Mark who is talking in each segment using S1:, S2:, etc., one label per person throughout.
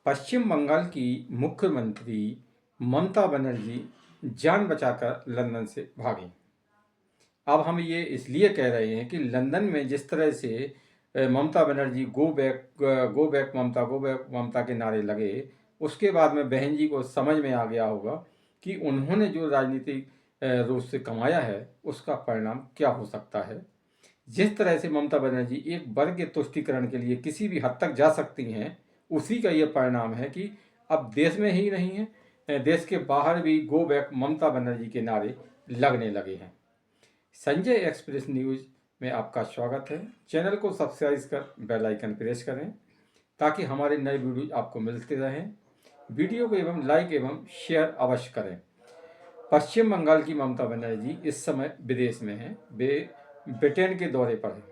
S1: पश्चिम बंगाल की मुख्यमंत्री ममता बनर्जी जान बचाकर लंदन से भागीं। अब हम ये इसलिए कह रहे हैं कि लंदन में जिस तरह से ममता बनर्जी गो बैक ममता, गो बैक ममता के नारे लगे, उसके बाद में बहन जी को समझ में आ गया होगा कि उन्होंने जो राजनीतिक रूप से कमाया है उसका परिणाम क्या हो सकता है। जिस तरह से ममता बनर्जी एक वर्ग के तुष्टीकरण के लिए किसी भी हद तक जा सकती हैं, उसी का ये परिणाम है कि अब देश में ही नहीं है, देश के बाहर भी गो बैक ममता बनर्जी के नारे लगने लगे हैं। संजय एक्सप्रेस न्यूज में आपका स्वागत है। चैनल को सब्सक्राइब कर बेल आइकन प्रेस करें ताकि हमारे नए वीडियो आपको मिलते रहें। वीडियो को एवं लाइक एवं शेयर अवश्य करें। पश्चिम बंगाल की ममता बनर्जी इस समय विदेश में हैं। वे ब्रिटेन के दौरे पर हैं।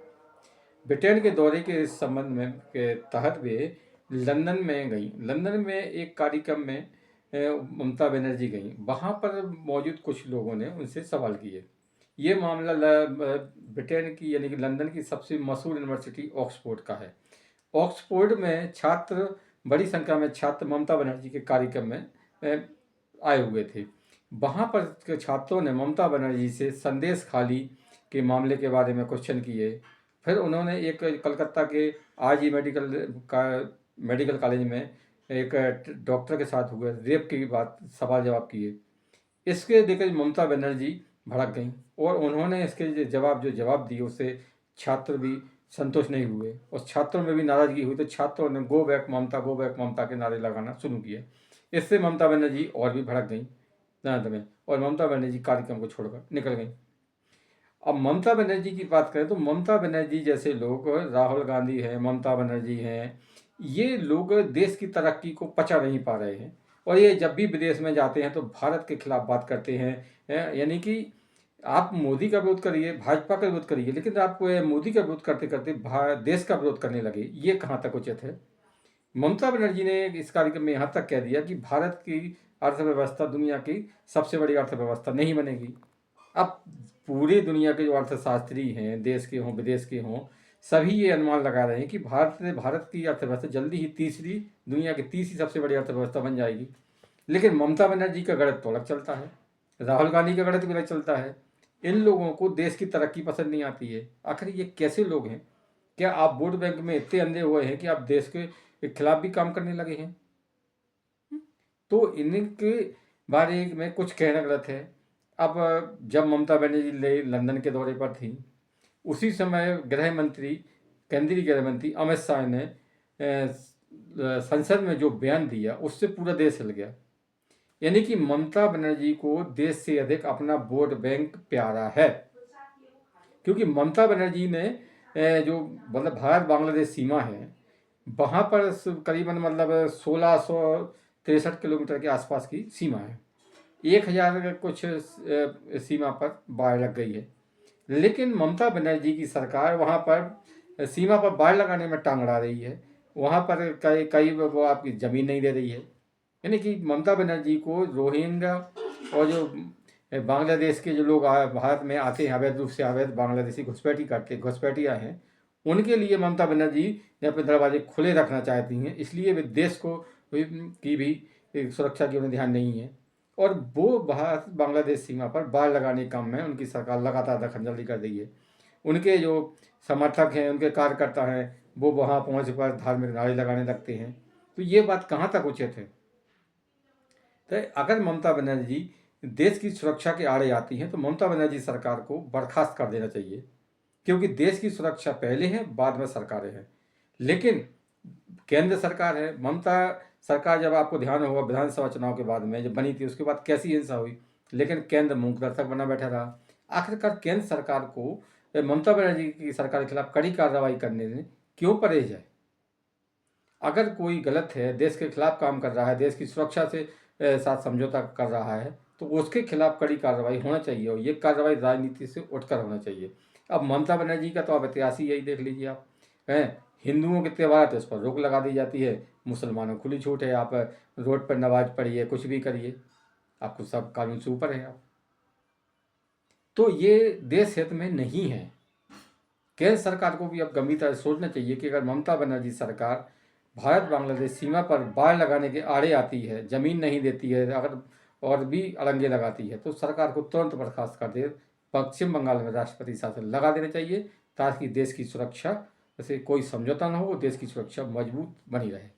S1: ब्रिटेन के दौरे के संबंध में के तहत वे लंदन में गई। लंदन में एक कार्यक्रम में ममता बनर्जी गई। वहाँ पर मौजूद कुछ लोगों ने उनसे सवाल किए। ये मामला ब्रिटेन की यानी कि लंदन की सबसे मशहूर यूनिवर्सिटी ऑक्सफोर्ड का है। ऑक्सफोर्ड में छात्र, बड़ी संख्या में छात्र ममता बनर्जी के कार्यक्रम में आए हुए थे। वहाँ पर के छात्रों ने ममता बनर्जी से संदेश खाली के मामले के बारे में क्वेश्चन किए। फिर उन्होंने एक कलकत्ता के आरजी मेडिकल कॉलेज में एक डॉक्टर के साथ हुए रेप की बात सवाल जवाब किए। इसके देखकर ममता बनर्जी भड़क गईं और उन्होंने इसके जवाब दिए उससे छात्र भी संतुष्ट नहीं हुए और छात्रों में भी नाराजगी हुई। तो छात्रों ने गो बैक ममता के नारे लगाना शुरू किए। इससे ममता बनर्जी और भी भड़क गईं अंत में और ममता बनर्जी कार्यक्रम को छोड़कर निकल गईं। अब ममता बनर्जी की बात करें तो ममता बनर्जी जैसे लोग, राहुल गांधी हैं, ममता बनर्जी हैं, ये लोग देश की तरक्की को पचा नहीं पा रहे हैं और ये जब भी विदेश में जाते हैं तो भारत के खिलाफ बात करते हैं। यानी कि आप मोदी का विरोध करिए, भाजपा का विरोध करिए, लेकिन आप मोदी का विरोध करते करते देश का विरोध करने लगे, ये कहाँ तक उचित है। ममता बनर्जी ने इस कार्यक्रम में यहाँ तक कह दिया कि भारत की अर्थव्यवस्था दुनिया की सबसे बड़ी अर्थव्यवस्था नहीं बनेगी। अब पूरी दुनिया के जो अर्थशास्त्री हैं, देश के हों विदेश के हों, सभी ये अनुमान लगा रहे हैं कि भारत की अर्थव्यवस्था जल्दी ही दुनिया की तीसरी सबसे बड़ी अर्थव्यवस्था बन जाएगी। लेकिन ममता बनर्जी का गणित तो अलग चलता है, राहुल गांधी का गणित भी अलग चलता है। इन लोगों को देश की तरक्की पसंद नहीं आती है। आखिर ये कैसे लोग हैं? क्या आप वोट बैंक में इतने अंधे हुए हैं कि आप देश के खिलाफ भी काम करने लगे हैं? तो इनके बारे में कुछ कहना गलत है। अब जब ममता बनर्जी लंदन के दौरे पर थी, उसी समय केंद्रीय गृह मंत्री अमित शाह ने संसद में जो बयान दिया उससे पूरा देश हिल गया। यानी कि ममता बनर्जी को देश से अधिक अपना वोट बैंक प्यारा है, क्योंकि ममता बनर्जी ने जो मतलब भारत बांग्लादेश सीमा है, वहाँ पर करीबन मतलब 1663 किलोमीटर के आसपास की सीमा है। 1000 कुछ सीमा पर बाढ़ लग गई है। लेकिन ममता बनर्जी की सरकार वहाँ पर सीमा पर बाढ़ लगाने में टांग अड़ा रही है। वहाँ पर कई वो आपकी ज़मीन नहीं दे रही है। यानी कि ममता बनर्जी को रोहिंग्या और जो बांग्लादेश के जो लोग भारत में आते हैं अवैध रूप से, अवैध बांग्लादेशी घुसपैठिया हैं, उनके लिए ममता बनर्जी ने अपने दरवाजे खुले रखना चाहती हैं। इसलिए वे देश को की भी सुरक्षा की उन्हें ध्यान नहीं है और वो भारत बांग्लादेश सीमा पर बाढ़ लगाने के काम में उनकी सरकार लगातार दखलंदाजी कर रही है। उनके जो समर्थक हैं, उनके कार्यकर्ता हैं, वो वहाँ पहुँच पर धार्मिक नारे लगाने लगते हैं। तो ये बात कहाँ तक उचित है? तो अगर ममता बनर्जी देश की सुरक्षा के आड़े आती हैं तो ममता बनर्जी सरकार को बर्खास्त कर देना चाहिए, क्योंकि देश की सुरक्षा पहले है, बाद में सरकारें हैं। लेकिन केंद्र सरकार है। ममता सरकार, जब आपको ध्यान होगा विधानसभा चुनाव के बाद में जब बनी थी, उसके बाद कैसी हिंसा हुई, लेकिन केंद्र मूक दर्शक बना बैठा रहा। आखिरकार केंद्र सरकार को ममता बनर्जी की सरकार के खिलाफ कड़ी कार्रवाई करने में क्यों परहेज है? अगर कोई गलत है, देश के खिलाफ काम कर रहा है, देश की सुरक्षा से साथ समझौता कर रहा है, तो उसके खिलाफ कड़ी कार्रवाई होना चाहिए और ये कार्रवाई राजनीति से उठकर होना चाहिए। अब ममता बनर्जी का तो अब इतिहास ही यही देख लीजिए आप, हैं हिंदुओं के त्यौहार तो उस पर रोक लगा दी जाती है, मुसलमानों को खुली छूट है, आप रोड पर नमाज पढ़िए, कुछ भी करिए, आपको सब कानून से ऊपर है आप। तो ये देश हित में नहीं है। केंद्र सरकार को भी अब गंभीरता से सोचना चाहिए कि अगर ममता बनर्जी सरकार भारत बांग्लादेश सीमा पर बाड़ लगाने के आड़े आती है, ज़मीन नहीं देती है, अगर और भी अड़ंगे लगाती है, तो सरकार को तुरंत बर्खास्त कर दे। पश्चिम बंगाल में राष्ट्रपति शासन लगा देना चाहिए, ताकि देश की सुरक्षा से कोई समझौता ना हो, देश की सुरक्षा मजबूत बनी रहे।